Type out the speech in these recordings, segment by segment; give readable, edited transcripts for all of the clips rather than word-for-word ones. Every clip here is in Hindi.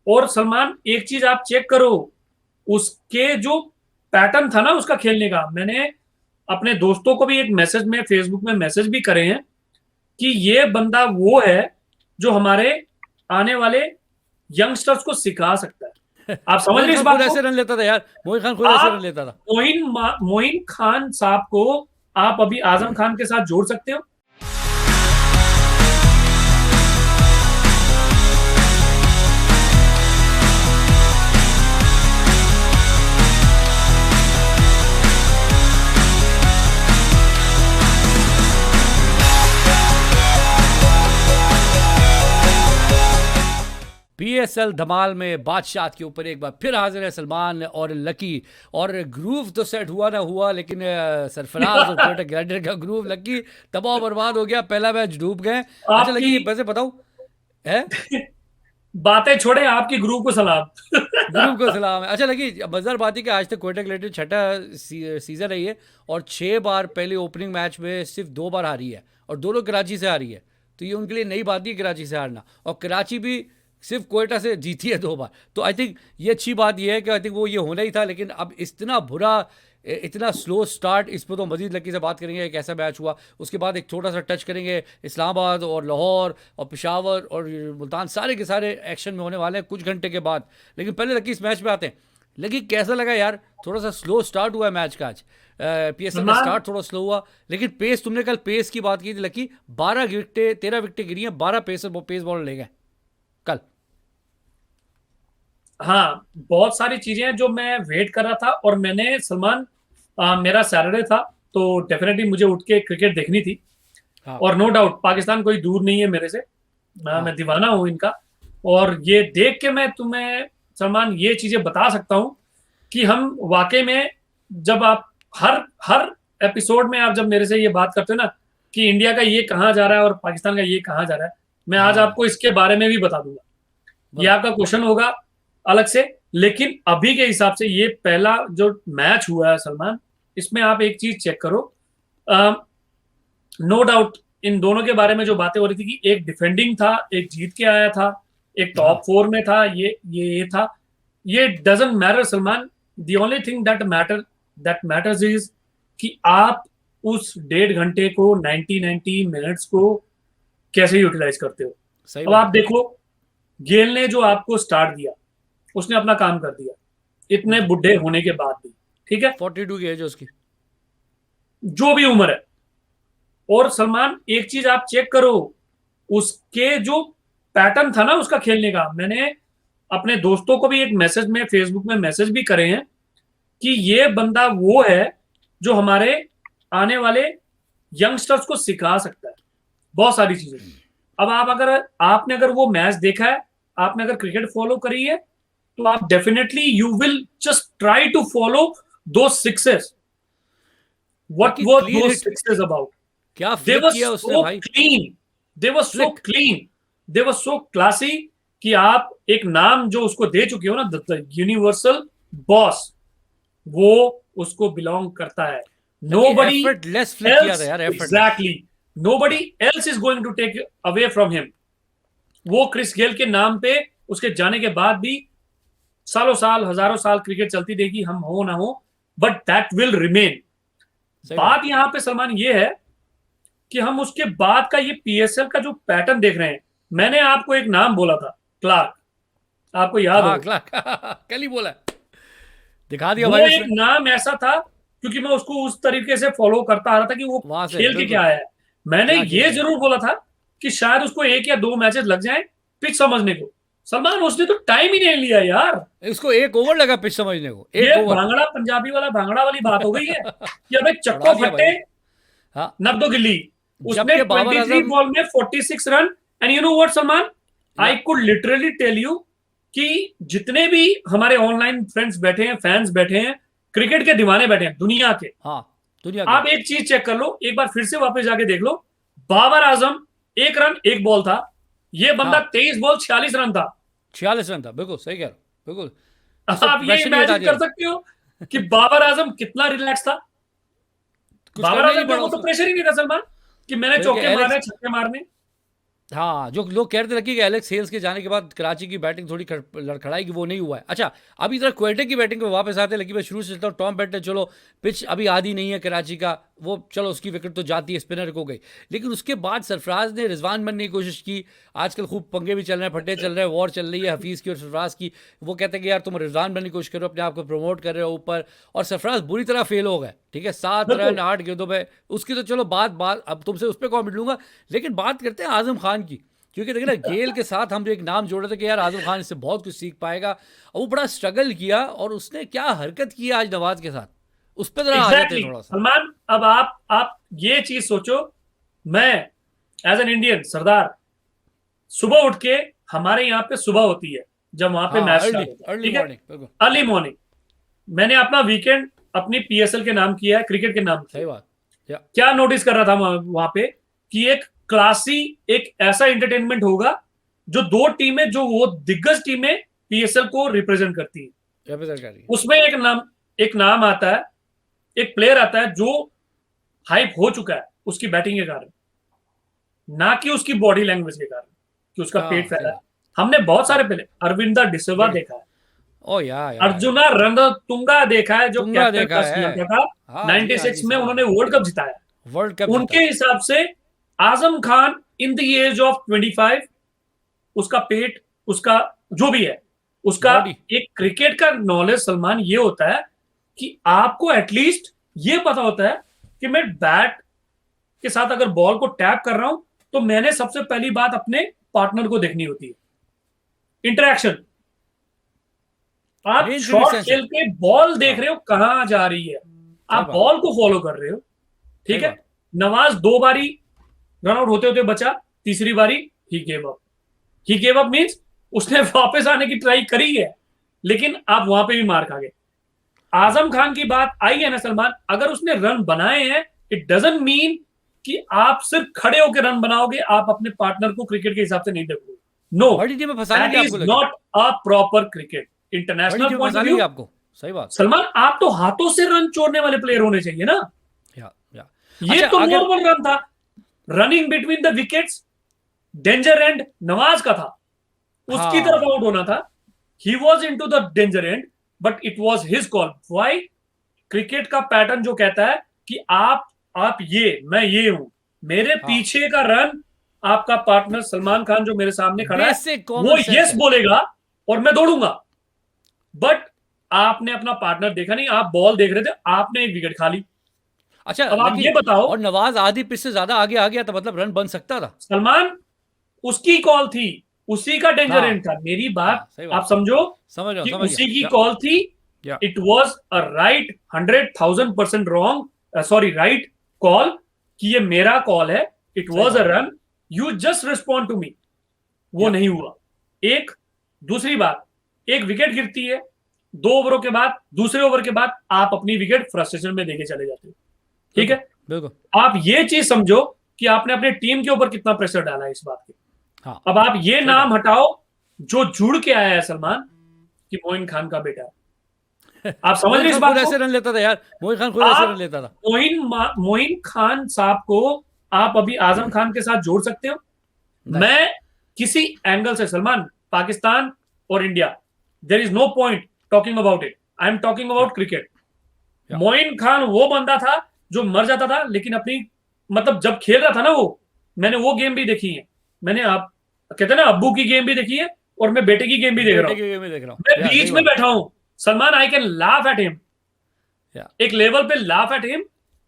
और सलमान एक चीज आप चेक करो, उसके जो पैटर्न था ना उसका खेलने का, मैंने अपने दोस्तों को भी एक मैसेज में फेसबुक में मैसेज भी करे हैं कि ये बंदा वो है जो हमारे आने वाले यंगस्टर्स को सिखा सकता है। आप समझ मोइन रहे हैं इस खान खुद बात को? ऐसे रन लेता था यार, मोइन खान खुद ऐसे रन आप लेता था। मोइन खान साहब को आप अभी आजम खान के साथ जोड़ सकते हो? पीएसएल धमाल में बादशाह के ऊपर एक बार फिर हाजिर है सलमान और लकी। और ग्रूव तो सेट हुआ ना हुआ, लेकिन सरफराज और कोयटा ग्राइडर का ग्रूव लकी तबाह बर्बाद हो गया। पहला मैच डूब गए। अच्छा आपकी लकी वैसे बताऊं है, बातें छोड़े, आपकी गुरु को सलाम। ग्रुप को सलाम है। अच्छा लगी मजेदार बात है कि आज तक कोयटा ग्लेडिएटर छठा सीजन रही है और 6 बार पहले ओपनिंग मैच में सिर्फ 2 बार हारी है और दोनों कराची से हारी है। तो ये उनके लिए नई बात नहीं है कराची से हारना, और कराची भी सिर्फ कोयटा से जीती है 2 बार। तो आई थिंक ये अच्छी बात ये है कि आई थिंक वो ये होना ही था, लेकिन अब इतना बुरा इतना स्लो स्टार्ट, इस पर तो मजीद लकी से बात करेंगे एक ऐसा मैच हुआ। उसके बाद एक छोटा सा टच करेंगे इस्लामाबाद और लाहौर और पेशावर और मुल्तान, सारे के सारे एक्शन में होने वाले हैं कुछ घंटे के बाद। लेकिन पहले लकी इस मैच पे आते हैं। लकी कैसा लगा यार? थोड़ा सा स्लो स्टार्ट हुआ है मैच का आज। पीएसएल का सलमान, स्टार्ट थोड़ा स्लो हुआ, लेकिन पेस, तुमने कल पेस की बात की थी लकी, 12 विकेटें 13 विकेटें गिरी हैं, 12 पेस बॉलर ले गए कल। हाँ बहुत सारी चीजें हैं जो मैं वेट कर रहा था, और मैंने सलमान, मेरा सैटरडे था तो डेफिनेटली मुझे उठ के क्रिकेट देखनी थी। हाँ और नो डाउट पाकिस्तान कोई दूर नहीं है मेरे से, हाँ मैं दीवाना हूं इनका। और ये देख के मैं तुम्हें सलमान ये चीजें बता सकता हूं कि हम वाकई में, जब आप हर हर एपिसोड में आप जब मेरे से ये बात करते हो ना कि इंडिया का ये कहाँ जा रहा है और पाकिस्तान का ये कहाँ जा रहा है, मैं आज हाँ, आपको इसके बारे में भी बता दूंगा। ये बोलो। आपका क्वेश्चन होगा अलग से, लेकिन अभी के हिसाब से ये पहला जो मैच हुआ है सलमान, इसमें आप एक चीज चेक करो। नो डाउट इन दोनों के बारे में जो बातें हो रही थी कि एक डिफेंडिंग था, एक जीत के आया था, एक टॉप हाँ, 4 में था, ये था। ये doesn't matter Salman. The only thing that matters is कि आप उस 1.5 घंटे को, 90 मिनट्स को कैसे यूटिलाइज करते हो। सही अब बात आप है। देखो, गेल ने जो आपको स्टार्ट दिया, उसने अपना काम कर दिया इतने बुढ़े होने के बाद भी। ठीक है, 42 की एज है उसकी। जो भी उम्र है। और सलमान एक चीज आप चेक करो, उसके जो पैटर्न था ना उसका खेलने का, मैंने अपने दोस्तों को भी एक मैसेज में फेसबुक में मैसेज भी करे हैं कि ये बंदा वो है जो हमारे आने वाले यंगस्टर्स को सिखा सकता है बहुत सारी चीजें। अब आप अगर आपने अगर वो मैच देखा है, आपने अगर क्रिकेट फॉलो करी है, तो आप definitely you will just try to follow दो sixes. What lucky were clean those hit, sixes about? क्या They फ्लिक were किया उसने so भाई। clean. They were so flick. clean. They were so classy कि आप एक नाम जो उसको दे चुके हो ना, द यूनिवर्सल बॉस, वो उसको बिलोंग करता है। लकी Nobody एफर्टलेस फ्लिक किया था else, यार, effortless. exactly, nobody else is going to take away from him. वो क्रिस गेल के नाम पे उसके जाने के बाद भी सालों साल हजारों साल क्रिकेट चलती रहेगी, हम हो ना हो, बट दैट विल रिमेन। सही बात बात यहां पे सलमान ये है कि हम उसके बाद का ये पीएसएल का जो पैटर्न देख रहे हैं। मैंने आपको एक नाम बोला था, क्लार्क, आपको है। याद हाँ हो? क्लार्क कल ही बोला, दिखा दिया वो भाई एक उसने। नाम ऐसा था क्योंकि मैं उसको उस तरीके से फॉलो करता आ रहा था कि वो वहां से खेल के क्या बिल्कुल, आया है। मैंने क्या खेल ये के आया। जरूर बोला था कि शायद उसको 1 या 2 मैचेस लग जाएं पिच समझने को। सलमान, उसने तो टाइम ही नहीं लिया यार। उसको 1 ओवर लगा पिच समझने को, ये 1 ओवर। भांगड़ा पंजाबी वाला भांगड़ा वाली बात हो गई है कि अबे उड़ा चक्को दिया फट्टे, भाई। हाँ, नब्दो गिल्ली। उसने जबकि बाबर 23 आजम। बॉल में 46 run. And you know what Salman, I yeah, could literally tell you कि जितने भी हमारे ऑनलाइन फ्रेंड्स बैठे हैं, फैंस बैठे हैं, क्रिकेट के दीवाने बैठे हैं दुनिया के, हाँ दुनिया के। आप एक चीज चेक कर लो, एक बार फिर से वापस जाके देख लो। बाबर आजम 1 रन 1 बॉल था, ये बंदा हाँ 23 बॉल 46 रन था। 46 रन था, बिल्कुल सही कह रहा हूँ, बिल्कुल। उसने आप ये प्रेशर नहीं हटा इमेजिन दिया कर था। सकते हो कि बाबर आजम कितना रिलैक्स था। कुछ बाबर करना ही नहीं आजम के पड़ा ऊपर तो उसको। प्रेशर ही नहीं था सलमान कि मैंने बल्कि चौके मारने एलेक्स, छक्के मारने। हाँ, जो लोग कह रहे थे कि एलेक्स हेल्स के जाने के बाद कराची की बैटिंग थोड़ी लड़खड़ाई की, वो नहीं हुआ है। अच्छा, अभी जरा क्वेटे की बैटिंग पे वापस आते हैं, लेकिन मैं शुरू से चलता हूँ। टॉम बेंटन, चलो पिच अभी आदी नहीं है कराची का, वो चलो उसकी विकेट तो जाती है, स्पिनर को गई, लेकिन उसके बाद सरफराज ने रिजवान बनने की कोशिश की। आजकल खूब पंगे भी चल रहे हैं, फट्टे चल रहे हैं, वॉर चल रही है हफीज़ की और सरफराज की। वो कहते हैं कि यार तुम रिजवान बनने की कोशिश करो, अपने आप को प्रमोट कर रहे हो ऊपर, और सरफराज बुरी तरह फेल हो गए। ठीक है, 7 बिल्कुल रन 8 गेंदों पे, उसकी तो चलो बात बात अब तुमसे उस पर कॉमेंट लूंगा, लेकिन बात करते हैं आजम खान की। क्योंकि देखिए ना, गेल के साथ हम एक नाम जोड़ रहे थे कि यार आजम खान इससे बहुत कुछ सीख पाएगा, और वो बड़ा स्ट्रगल किया, और उसने क्या हरकत की आज नवाज के साथ, उस पर जरा आ जाते एग्जैक्टली हैं थोड़ा सा। सलमान, अब आप ये चीज सोचो, मैं एज एन इंडियन सरदार, सुबह उठ के, हमारे यहाँ पे सुबह होती है जब वहां पे हाँ, मैच अर्ली स्टार्ट होता है, अर्ली ठीक है, मॉर्निंग, बिल्कुल अर्ली मॉर्निंग। मैंने अपना वीकेंड अपनी पीएसएल के नाम किया है, क्रिकेट के नाम किया सही है। बात। या क्या नोटिस कर रहा था वहां पे कि एक क्लासी, एक ऐसा एंटरटेनमेंट होगा जो दो टीमें, जो वो दिग्गज टीमें पीएसएल को रिप्रेजेंट करती है, रिप्रेजेंट कर रही है। उसमें एक नाम आता है, एक प्लेयर आता है जो हाइप हो चुका है उसकी बैटिंग के कारण, ना कि उसकी बॉडी लैंग्वेज के कारण, कि उसका पेट हाँ, सही फैला है। बात। हमने बहुत या सारे प्लेयर, अरविंदा डिसिल्वा देखिए, देखा है, ओ या अर्जुना रणतुंगा देखा है, जो तुंगा कैप्टन देखा का है। श्रीलंका का, हाँ जी, हाँ 96 जी, में सही उन्होंने बात। वर्ल्ड कप जिताया। वर्ल्ड कप जीता उनके है। हिसाब से Azam Khan in the age of 25, उसका पेट, उसका जो भी है, उसका बॉडी। एक क्रिकेट का नॉलेज सलमान ये होता है कि आपको एटलीस्ट ये पता होता है कि मैं बैट के साथ अगर बॉल को टैप कर रहा हूं तो मैंने सबसे पहली बात अपने पार्टनर को देखनी होती है, इंटरेक्शन। आप रेंज पे भी शॉट सेंस है। खेल के बॉल देख हाँ, रहे हो कहां जा रही है, सही आप बात। बॉल को फॉलो कर रहे हो, सही ठीक है। बात। नवाज 2 बारी रन आउट होते होते बचा, तीसरी बारी he gave up. He gave up means उसने वापस आने की ट्राई करी है, लेकिन आप वहां पे भी मार खा गए। आजम खान की बात आई है ना सलमान, अगर उसने रन बनाए हैं, इट डजंट मीन कि आप सिर्फ खड़े होकर रन बनाओगे, आप अपने पार्टनर को क्रिकेट के हिसाब से नहीं देखोगे। नो, बड़ी टीमें फंसा दैट लेंगे इज आपको, लेकिन नॉट अ प्रॉपर क्रिकेट बड़ी इंटरनेशनल टीमें पॉइंट फंसा ऑफ लेंगे व्यू। आपको। सही बात। सलमान, आप तो हाथों से रन छोड़ने वाले प्लेयर होने चाहिए ना, या ये अच्छा, तो अगर नॉर्मल रन था, running between the wickets, danger end Nawaz का था, उसकी तरफ हाँ, आउट होना था। He was in to the danger end, but it was his call. Why? Cricket का पैटर्न जो कहता है कि आप ये, मैं ये हूं, मेरे हाँ, पीछे का रन, आपका पार्टनर सलमान खान जो मेरे सामने खड़ा है, बेसिक वो कॉमन सेंस यस है। बोलेगा और मैं दौड़ूंगा। बट आपने अपना पार्टनर देखा नहीं, आप बॉल देख रहे थे, आपने एक विकेट खा ली। अच्छा अब आप लकी, ये बताओ, और नवाज आधी पिच से ज्यादा आगे आ गया था, मतलब रन बन सकता था। सलमान, उसकी कॉल थी, उसी का डेंजर हाँ, एंड था। मेरी बात हाँ, सही आप बात। समझो समझ रहा हूँ, कि समझ गया। उसी की या कॉल थी। या it was a right 100,000% wrong, sorry right call, कि ये मेरा कॉल है, इट सही वॉज अ बात। Run, you just respond to me. वो या नहीं हुआ। एक, दूसरी बात, एक विकेट गिरती है, 2 ओवरों के बाद, दूसरे ओवर के बाद आप अपनी विकेट फ्रस्ट्रेशन में देके चले जाते हो, ठीक बिल्कुल, है। बिल्कुल। आप ये चीज समझो कि आपने अपने टीम के ऊपर कितना प्रेशर डाला है इस बात के। हाँ, अब आप ये सही नाम बात। हटाओ जो जुड़ के आया है सलमान, कि मोइन खान का बेटा है। आप समझ मोइन रहे इस खान खुद बात को? ऐसे रन लेता था यार, मोइन खान खुद ऐसे रन आप लेता था। मोइन खान साहब को आप अभी आजम खान के साथ जोड़ सकते हो? नहीं। मैं किसी एंगल से, सलमान, पाकिस्तान और India, there is no point talking about it, I am talking या अबाउट क्रिकेट। या मोइन खान वो बंदा था जो मर जाता था, लेकिन अपनी, मतलब जब खेल रहा था ना वो, मैंने वो गेम भी देखी है, मैंने, आप कहते हैं ना, अब्बू की गेम भी देखी है, और मैं बेटे की गेम भी देख रहा बेटे हूं, के गेम में देख रहा हूँ, मैं या बीच सही में बात। बैठा हूं Salman, I can laugh at him, या एक लेवल पे लाफ एट हिम,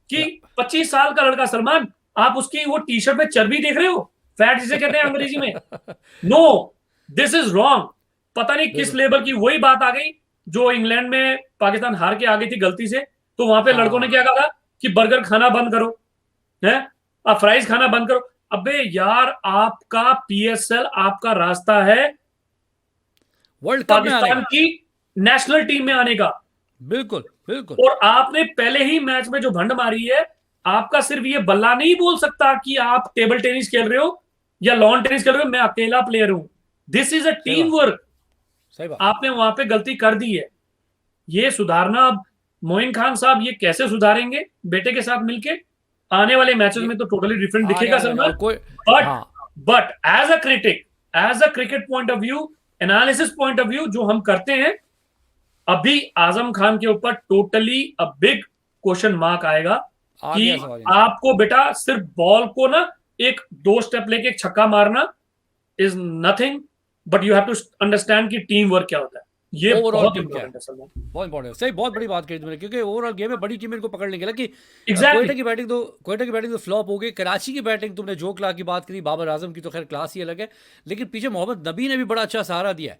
कि या 25 साल का लड़का सलमान, आप उसकी वो टी शर्ट में चर्बी देख रहे हो, फैट जिसे कहते हैं अंग्रेजी में। No, this is wrong. पता नहीं किस बिल्कुल। लेवल की वही बात आ गई जो इंग्लैंड में पाकिस्तान हार के आ गई थी गलती से, तो वहां पे लड़कों ने हाँ, क्या कहा था कि बर्गर खाना बंद करो, है, आप फ्राइज खाना बंद करो। अबे यार, आपका पीएसएल आपका रास्ता है वर्ल्ड कप में आने पाकिस्तान का। की नेशनल टीम में आने का, बिल्कुल, बिल्कुल। और आपने पहले ही मैच में जो भंड मारी है, आपका सिर्फ ये बल्ला नहीं बोल सकता कि आप टेबल टेनिस खेल रहे हो या लॉन टेनिस खेल रहे हो, मैं अकेला प्लेयर हूं। दिस इज अ सही टीम बात। वर्क। सही बात। आपने वहां पे गलती कर दी है, ये सुधारना। अब मोइन खान साहब ये कैसे सुधारेंगे बेटे के साथ मिलके, आने वाले मैचेस ये में तो टोटली डिफरेंट आने दिखेगा वाले में, सलमान। और कोई। बट हाँ, but as a cricket point of view, analysis point of view जो हम करते हैं, अभी आजम खान के ऊपर totally a big question mark आएगा आ कि गया सवाल इनसे। आपको बेटा सिर्फ बॉल को ना एक 2 स्टेप लेके एक छक्का मारना is nothing, but you have to understand कि टीम वर्क क्या होता है। ये ओवरऑल बहुत टीम क्या है, इंपॉर्टेंट है सलमान। बहुत इंपॉर्टेंट सही, बहुत बड़ी बात कही तुमने, क्योंकि ओवरऑल गेम में बड़ी टीम इनको पकड़ लेंगे। कि एग्जैक्टली कोयटा की बैटिंग तो फ्लॉप हो गई, कराची की बैटिंग तुमने जो क्लास की बात करी, बाबर आजम की तो खैर क्लास ही अलग है, लेकिन पीछे मोहम्मद नबी ने भी बड़ा अच्छा सहारा दिया है,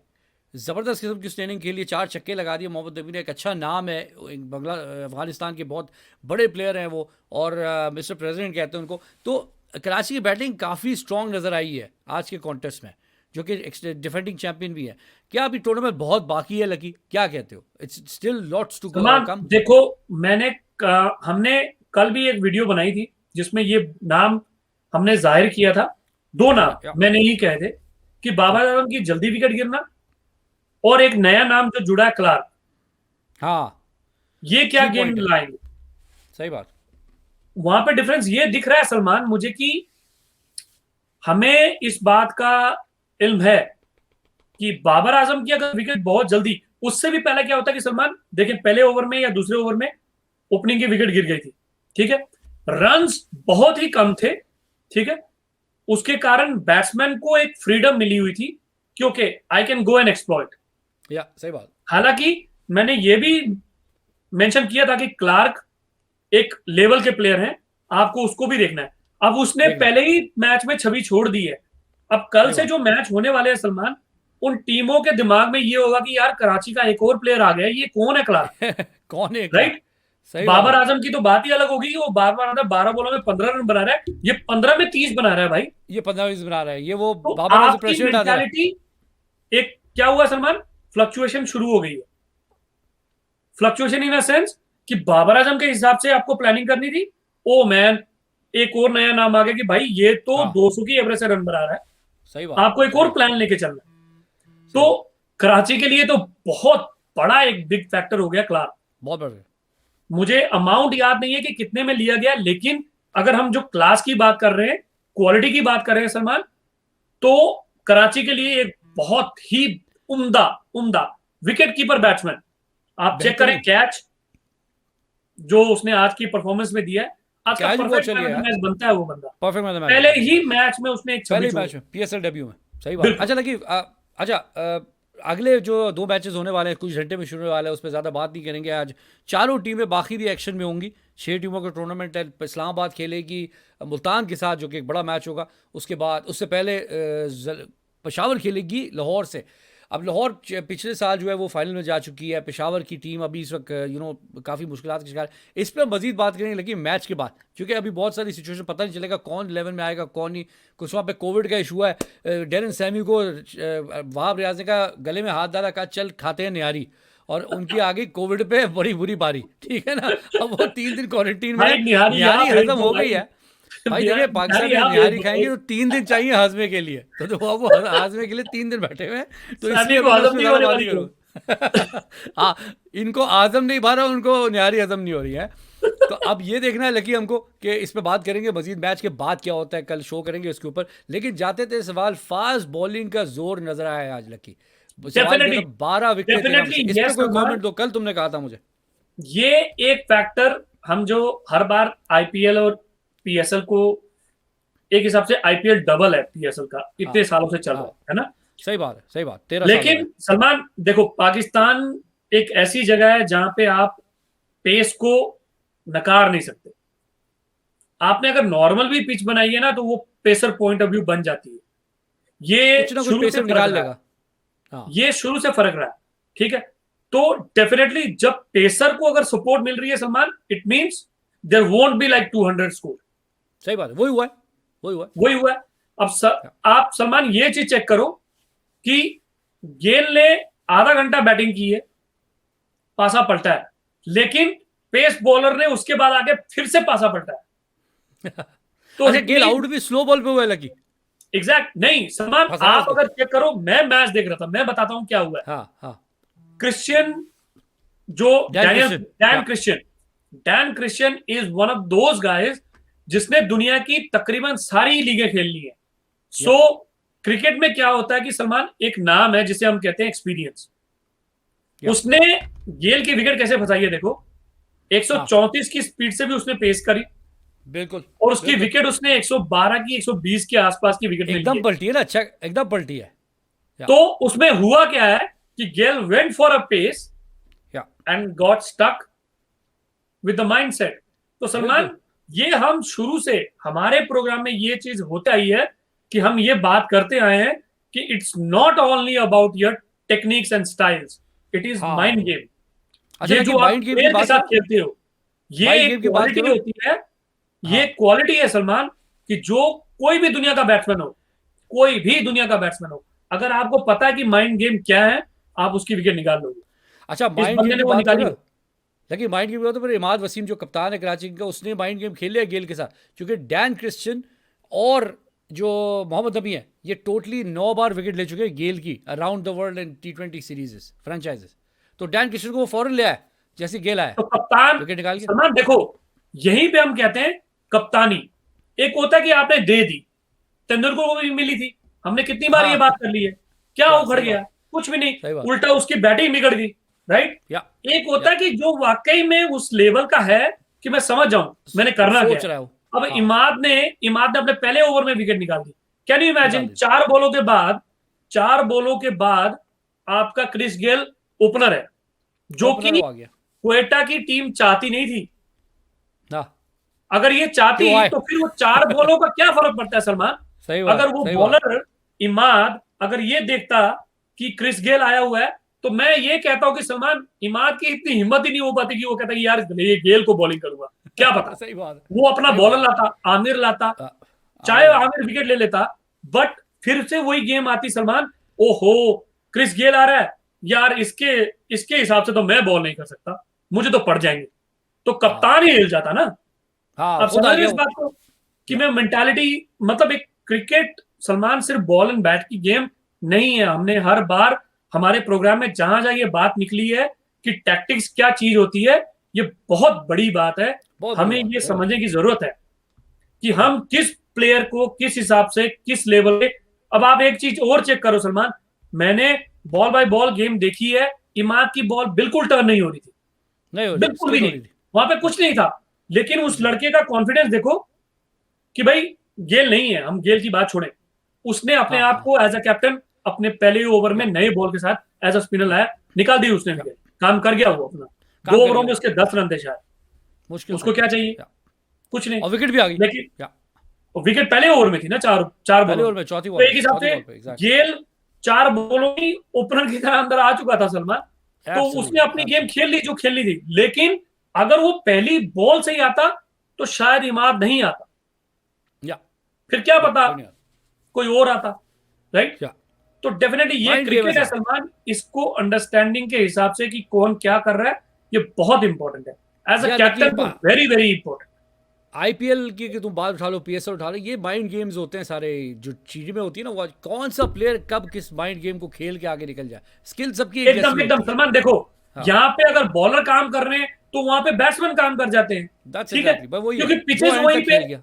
ज़बरदस्त किस्म की स्टैंडिंग के लिए 4 छक्के लगा दिए मोहम्मद नबी ने। एक अच्छा नाम है, अफगानिस्तान के बहुत बड़े प्लेयर हैं वो, और मिस्टर प्रेसिडेंट कहते हैं उनको। तो कराची की बैटिंग काफ़ी स्ट्रॉन्ग नज़र आई है आज के कॉन्टेस्ट में, जो कि डिफेंडिंग चैंपियन भी है। क्या अभी टूर्नामेंट बहुत बाकी है लकी, क्या कहते हो? It's still lots to Salman come. देखो, हमने कल भी एक वीडियो बनाई थी जिसमें ये नाम हमने जाहिर किया था। 2 नाम मैंने ही कहे थे कि बाबर आजम की जल्दी विकेट गिरना और एक नया नाम जो जुड़ा है क्लार्क। हाँ, ये क्या की गेम पॉइंट है, लाएंगे? सही बात। वहां पे डिफरेंस ये दिख रहा है सलमान मुझे कि हमें इस बात का इल्म है कि बाबर आजम की अगर विकेट बहुत जल्दी, उससे भी पहले क्या होता है कि सलमान देखें, पहले ओवर में या दूसरे ओवर में ओपनिंग की विकेट गिर गई थी, ठीक है, रन्स बहुत ही कम थे, ठीक है, उसके कारण बैट्समैन को एक फ्रीडम मिली हुई थी क्योंकि I can go and exploit. या सही बात। हालांकि मैंने ये भी मेंशन किया था कि क्लार्क एक लेवल के प्लेयर हैं, आपको उसको भी देखना है। अब उसने देखना पहले ही मैच में छवि छोड़ दी है। अब कल सही से बात। जो मैच होने वाले हैं सलमान, उन टीमों के दिमाग में ये होगा कि यार कराची का एक और प्लेयर आ गया है, ये कौन है क्लार्क? कौन है इकला, राइट। सही बात बाबर है। आजम की तो बात ही अलग होगी कि वो बार बार 12 बॉलों में 15 रन बना रहा है, ये 15 में 30 बना रहा है भाई। ये 15-20 बना रहा है, ये वो तो बाबर आजम आपकी प्रेसिडेंट आ रहा है। मेंटालिटी एक क्या हुआ सलमान, फ्लक्चुएशन शुरू हो गई है। फ्लक्चुएशन इन सेंस कि बाबर आजम के हिसाब से आपको प्लानिंग करनी थी, ओ मैन एक और नया नाम आ गया कि भाई ये तो हाँ 200 की एवरेज से रन बना रहा है, सही बात, आपको एक सही और बात, प्लान लेके चलना है। सही तो बात। कराची के लिए तो बहुत बड़ा एक बिग फैक्टर हो गया क्लार्क। बहुत बड़ा। मुझे अमाउंट याद नहीं है कि कितने में लिया गया, लेकिन अगर हम जो क्लास की बात कर रहे हैं, क्वालिटी की बात कर रहे हैं सलमान, तो कराची के लिए एक बहुत ही उम्दा उम्दा विकेट कीपर बैट्समैन। आप चेक करें बेहतरीन। कैच जो उसने आज की परफॉर्मेंस में दिया है, आज का कैच भी बहुत परफेक्ट चल मैन गया ऑफ द यार, मैच बनता है वो बंदा। परफेक्ट मैन ऑफ द पहले मैच, ही मैच में उसने एक पहले छवि ही छोड़ी। मैच में पीएसएल डेब्यू में, सही बात। बिल्कुल। अच्छा लगी अच्छा अगले जो 2 मैचेस होने वाले हैं, कुछ घंटे में शुरू होने वाले हैं, उस पर ज़्यादा बात नहीं करेंगे आज। चारों टीमें बाकी भी एक्शन में होंगी। 6 टीमों का टूर्नामेंट है, इस्लामाबाद खेलेगी मुल्तान के साथ, जो कि एक बड़ा मैच होगा। उसके बाद उससे पहले पेशावर खेलेगी लाहौर से। अब लाहौर पिछले साल जो है वो फाइनल में जा चुकी है, पेशावर की टीम अभी इस वक्त काफ़ी मुश्किलात का शिकार। इस पर मजीद बात करेंगे लेकिन मैच के बाद, क्योंकि अभी बहुत सारी सिचुएशन पता नहीं चलेगा कौन 11 में आएगा कौन नहीं। कुछ वहाँ पे कोविड का इशू है, डेरन सैमी को वहाब रियाज ने का गले में हाथ डाला, कहा चल खाते हैं न्यारी, और उनकी आ गई कोविड पे बड़ी बुरी बारी, ठीक है ना। अब वो 3 दिन क्वारंटीन में है, भाई निहारी यहाँ न्यारी भेज हजम दो हो गई भाई। है। भाई देखिए पाकिस्तान निहारी में यहाँ भेज निहारी दो खाएंगे भाई। तो 3 दिन चाहिए हाजमे के लिए, तो वो हाजमे के लिए 3 दिन बैठे हुए हैं, तो सैमी इसलिए को मैं हजम उसमें नहीं ज़्यादा होने बात वाली नहीं है। करूँगा। हाँ, इनको आजम नहीं भा रहा, उनको निहारी हजम नहीं हो रही है। तो अब ये देखना है लकी हमको कि इस पे बात करेंगे मजीद, मैच के बाद क्या होता है कल शो करेंगे इसके ऊपर। लेकिन जाते थे सवाल, फास्ट बॉलिंग का जोर नजर आया है आज लकी। सवाल ये डेफिनेटली, था 12 विकेट लेना, डेफिनेटली इस पे यस कोई सलमान। कमेंट दो, कल तुमने कहा था मुझे। ये एक फैक्टर हम जो हर बार आईपीएल और पीएसएल को, एक हिसाब से आईपीएल डबल है पीएसएल का, हाँ इतने सालों से चल रहा हाँ, है ना। सही बात है, सही बात, 13 साल हो गए। लेकिन सलमान देखो, पाकिस्तान एक ऐसी जगह है जहां पे आप पेस को नकार नहीं सकते। आपने अगर नॉर्मल भी पिच बनाई है ना, तो वो पेसर पॉइंट ऑफ व्यू बन जाती है। ये कुछ ना कुछ शुरू से पेसर फर्क निकाल रहा है, लेगा। हाँ ये शुरू से फर्क रहा है, ठीक है। तो डेफिनेटली जब पेसर को अगर सपोर्ट मिल रही है Salman, it means there won't be like 200 score. सही बात है, वही हुआ है, वही हुआ है। वही हुआ है। अब आप सलमान ये चीज चेक करो कि गेल ने आधा घंटा बैटिंग की है, पासा पलटा है, लेकिन पेस बॉलर ने उसके बाद आगे फिर से पासा पलटा है। तो अच्छा, गेल आउट भी स्लो बॉल पे हुआ है लकी, एग्जैक्ट नहीं सलमान, फंसाया आप उसको। अगर चेक करो, मैं मैच देख रहा था, मैं बताता हूं क्या हुआ है। हाँ हाँ, क्रिश्चियन जो Dan Christian, Dan Christian, Dan Christian is one of those guys जिसने दुनिया की तकरीबन सारी लीगें खेल ली है। सो क्रिकेट में क्या होता है कि सलमान, एक नाम है जिसे हम कहते हैं एक्सपीरियंस। उसने गेल की विकेट कैसे फंसाई है देखो, 134 की स्पीड से भी उसने पेस करी, बिल्कुल, और उसकी विकेट उसने 112 की 120 के आसपास की विकेट में ली एकदम है। पलटी है ना, अच्छा एकदम पलटी है। तो उसमें हुआ क्या है कि Gayle went for a pace and got stuck with the mindset. तो सलमान, ये हम शुरू से हमारे प्रोग्राम में ये चीज होता ही है कि हम ये बात करते आए हैं कि it's not only about your techniques and styles, it is mind game. अच्छा, ये लेकिन जो आप माइंड गेम की प्लेयर के बात साथ करो, खेलते हो, ये माइंड एक गेम की बात क्वालिटी करो। होती है। ये क्वालिटी है सलमान, कि जो कोई भी दुनिया का बैट्समैन हो, कोई भी दुनिया का बैट्समैन हो, अगर आपको पता है कि माइंड गेम क्या है, आप उसकी विकेट निकाल लोगे। अच्छा, इस माइंड बंदे गेम ने की वो बात निकाली करो, है। लेकिन माइंड गेम तो फिर इमाद वसीम जो कप्तान है कराची का, उसने माइंड गेम खेल लिया गेल के साथ, क्योंकि डैन क्रिश्चियन और जो मोहम्मद नबी है, ये टोटली 9 बार विकेट ले चुके हैं गेल की around the world in T20 series franchises. तो डैन क्रिश्चियन को वो फौरन ले आया जैसे गेल आया, तो कप्तान, विकेट निकाल के। सलमान देखो, यहीं पे हम कहते हैं कप्तानी। एक होता है कि आपने दे दी, तेंदुलकर को भी मिली थी, हमने कितनी बार ये हाँ, बात कर ली है, क्या उखड़ सही गया? बात, कुछ भी नहीं, सही बात। उल्टा उसकी बैटिंग बिगड़ गई, राइट। या एक होता है कि जो वाकई में उस लेवल का है कि मैं समझ जाऊं मैंने करना क्या सोच है। रहा हूँ। अब हाँ, इमाद ने अपने पहले ओवर में विकेट निकाल दी। कैन यू निकाल इमेजिन, दी। 4 बॉलों के बाद आपका क्रिस गेल ओपनर है, जो ओपनर कि वो आ गया। क्वेटा की टीम चाहती नहीं थी। हाँ, अगर ये कि वो चाहती आए। तो फिर वो 4 बॉलों का क्या फर्क पड़ता है सलमान? सही अगर बात, वो सही बात। बॉलर इमाद अगर ये देखता कि क्रिस गेल आया हुआ है, तो मैं ये कहता हूं कि सलमान, इमाद की इतनी हिम्मत ही नहीं हो पाती कि वो कहता कि यार ये गेल को बॉलिंग करूंगा, क्या पता। सही बात, वो अपना सही बॉलर बात। लाता, आमिर लाता, चाहे आमिर लाता। आमिर विकेट ले लेता, बट फिर से वही गेम आती सलमान। ओहो, क्रिस गेल आ रहा है यार, इसके इसके हिसाब से तो मैं बॉल नहीं कर सकता, मुझे तो पड़ जाएंगे। तो कप्तान ही हिल जाता ना। हाँ, आप खुद समझ आ रहे हो गया इस वो। बात को, कि या, मैं मेंटालिटी, मतलब एक क्रिकेट सलमान सिर्फ बॉल एंड बैट की गेम नहीं है। हमने हर बार हमारे प्रोग्राम में जहां जहां ये बात निकली है कि टैक्टिक्स क्या चीज होती है, ये बहुत बड़ी बात है। बहुत बड़ी हमें बात, ये सही बात। समझने की जरूरत है कि या, हम किस प्लेयर को किस हिसाब से किस लेवल पे। अब आप एक चीज और चेक करो सलमान, मैंने बॉल बाय बॉल गेम देखी है, इमाद की बॉल बिल्कुल टर्न नहीं हो रही थी, नहीं हो रही थी, बिल्कुल भी स्ट्रेट हो नहीं, रही थी। वहां पे कुछ नहीं था। लेकिन उस लड़के का कॉन्फिडेंस देखो कि भाई गेल नहीं है, हम गेल की बात छोड़ें, उसने अपने हाँ, आप हाँ। को एज अ कैप्टन अपने पहले ही ओवर में या, नए बॉल के साथ एज अ स्पिनर लाया, निकाल दी उसने या, विकेट, काम कर गया वो अपना। काम दो कर ओवरों गया। में उसके 10 रन थे शायद, मुश्किल था। उसको क्या चाहिए? या, कुछ नहीं। और विकेट भी आ गई। लेकिन या, विकेट पहले ओवर में थी ना, चार चार पहले बॉलों ओवर में, में, चौथी तो बॉल एक पे, हिसाब चौथी से बॉल पे, एग्जैक्टली। गेल 4 बॉलों की ओपनर की तरह अंदर आ चुका था सलमान। तो उसने एब्सोल्युटली, अपनी गेम एब्सोल्युटली। खेल ली जो खेलनी थी, लेकिन अगर वो पहली बॉल से ही आता तो शायद इमाद नहीं आता, या, फिर क्या या, पता फिर नहीं आता। कोई और आता, राइट। या, तो डेफिनेटली ये माइंड गेम क्रिकेट है ऐसा है। सलमान, इसको अंडरस्टैंडिंग के हिसाब से कि कौन क्या कर रहा है, ये बहुत इंपॉर्टेंट है एज अ या कैप्टन, लेकिन तो वेरी वेरी इंपॉर्टेंट। आईपीएल की कि तुम बात उठा लो, पीएसएल उठा लो, ये माइंड गेम्स होते हैं सारे। जो चीज़ें में होती है ना, वो कौन सा प्लेयर कब किस माइंड गेम को खेल के आगे निकल जाए, स्किल सबकी एक जैसी एकदम एकदम होती है। सलमान देखो, हाँ, यहाँ पे अगर बॉलर काम कर रहे हैं तो वहां पे बैट्समैन काम कर जाते हैं, दैट्स ठीक है, एग्जैक्टली, पर वही है, क्योंकि वो पिचेस एंड वहीं तक पे, खेल गया।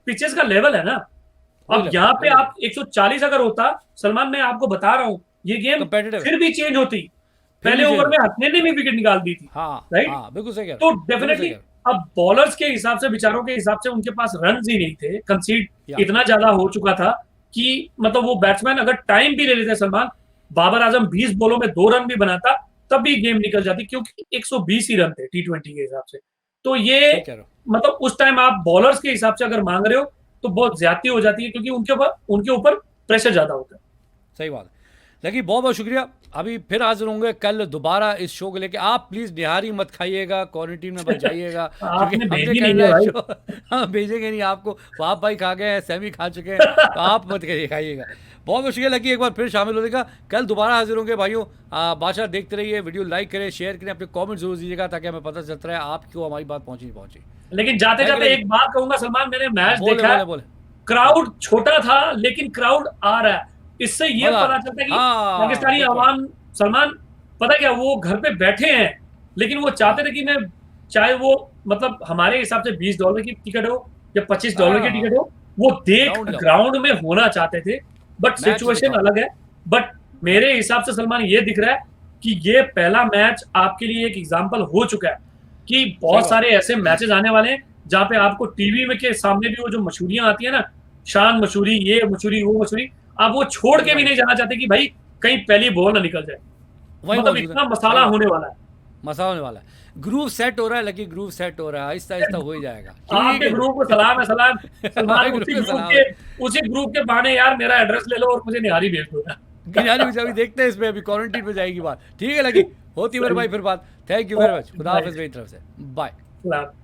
पिचेस का लेवल है ना। वही अब लेवल है, यहाँ पे वही लेवल आप 140 अगर होता सलमान, मैं आपको बता रहा हूं, ये गेम कंपेटिटिव है। फिर भी चेंज होती। फिर पहले भी चेंज ओवर में होती। हथने ने भी विकेट निकाल दी थी, हाँ, राइट। हाँ, बिल्कुल सही कह रहे तो हो, बिल्कुल सही डेफिनेटली कह रहे अब बॉलर्स के हिसाब से, विचारों के हिसाब से उनके पास रन ही नहीं थे, कंसीड हो। या, इतना ज्यादा हो चुका था कि मतलब वो बैट्समैन अगर टाइम भी ले लेते सलमान, बाबर आजम 20 बॉलों में 2 रन भी बनाता तब भी गेम निकल जाती, क्योंकि 120 ही रन थे T20 के हिसाब से। तो ये सही कह रहे हो। मतलब उस टाइम आप बॉलर्स के हिसाब से अगर मांग रहे हो तो बहुत ज्यादती हो जाती है, क्योंकि उनके ऊपर प्रेशर ज्यादा होता है। सही बात है। लेकिन बहुत बहुत शुक्रिया। अभी फिर हाजिर होंगे कल दोबारा इस शो को लेके। आप प्लीज़ निहारी मत खाइएगा, क्वारंटीन में बच जाइएगा, क्योंकि आपने हमने भेजी नहीं करना है है भाई। शो। हम भेजेंगे नहीं आपको। वहाब भाई खा गए हैं, सैमी खा चुके हैं, तो आप मत करिए, खाइएगा। बहुत बहुत शुक्रिया लगी, एक बार फिर शामिल होने का। कल दोबारा हाजिर होंगे भाइयों। बादशाह देखते रहिए, वीडियो लाइक करें, शेयर करें, अपने कॉमेंट जरूर दीजिएगा, ताकि हमें पता चलता रहे आपको हमारी बात पहुँची नहीं पहुँची। लेकिन जाते है कि जाते नहीं? एक बात कहूंगा सलमान, मैंने मैच बोले देखा है, बोले बोले। हाँ, क्राउड छोटा था लेकिन क्राउड आ रहा है। इससे ये मज़ा आ रहा पता है। चलता है कि हाँ, पाकिस्तानी गुड पॉइंट। आवाम, सलमान, पता क्या, वो घर पे बैठे हैं, लेकिन वो चाहते हाँ, थे कि मैं, चाहे वो मतलब हमारे हिसाब से $20 की टिकट हो या $25 की हाँ, टिकट हो, वो देख Ground level. ग्राउंड में होना चाहते थे, बट Match सिचुएशन दिखाओ। अलग है। बट मेरे हिसाब से सलमान ये दिख रहा है कि ये पहला मैच आपके लिए एक एग्जाम्पल हो चुका है कि बहुत बात। सारे ऐसे मैचेस आने वाले हैं जहाँ पे आपको टीवी में के सामने भी वो जो मशहूरियां आती है ना, शान मशहूरी, ये मशहूरी, वो मशहूरी, आप वो छोड़ के भी नहीं जाना चाहते कि भाई कहीं पहली बॉल ना निकल जाए। वही मतलब मौजूद इतना है। मसाला सही बात। होने वाला है। मसा होने वाला है। ग्रुप सेट हो रहा है, लकी ग्रुप सेट हो रहा है, आहिस्ता आहिस्ता हो ही जाएगा। ठीक आपके है ग्रुप को सलाम है, सलाम सलमान। ग्रुप में सलाम है। उसी ग्रुप के बहाने यार मेरा एड्रेस ले लो और मुझे निहारी भेज दो यार। गिरजानी भी अभी देखते हैं, इसमें अभी क्वारंटीन पे जाएगी बात। ठीक है लकी, होती है मेरे भाई फिर बात। Thank you very much. खुदा हाफिज मेरी तरफ से। बाय। सलाम।